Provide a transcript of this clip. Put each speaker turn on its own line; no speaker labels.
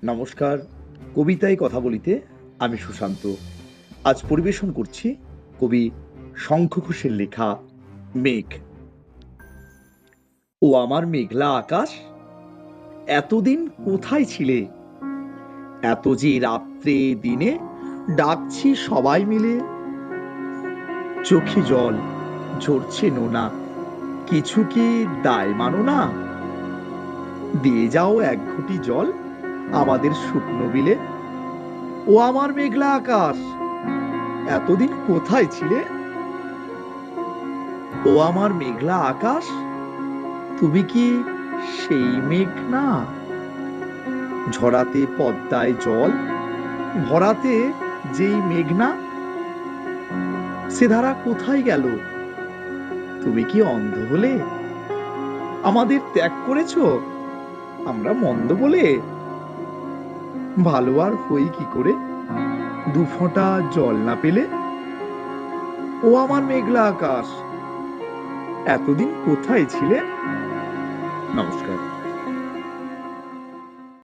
নমস্কার। কবিতায় কথা বলিতে আমি সুশান্ত। আজ পরিবেশন করছি কবি শঙ্খ ঘোষের লেখা 'মেঘ'। ও আমার মেঘলা আকাশ, এতদিন কোথায় ছিলে? এত যে রাত্রে দিনে ডাকছি সবাই মিলে। চোখে জল ঝরছে নোনা, কিছু কি দায় মানো না? দিয়ে যাও এক ঘুঁটি জল আমাদের শুকনো বিলে। ও আমার মেঘলা আকাশ, এতদিন কোথায় ছিলে? ও আমার মেঘলা আকাশ, তুমি কি সেই মেঘ না? ঝরাতে পদ্মায় জল ভরাতে যেই মেঘনা, সে ধারা কোথায় গেল? তুমি কি অন্ধ হলে আমাদের ত্যাগ করেছ আমরা মন্দ বলে? ভালো আর হই কি করে দু ফোঁটা জল না পেলে? ও আমার মেঘলা আকাশ, এতদিন কোথায় ছিলে? নমস্কার।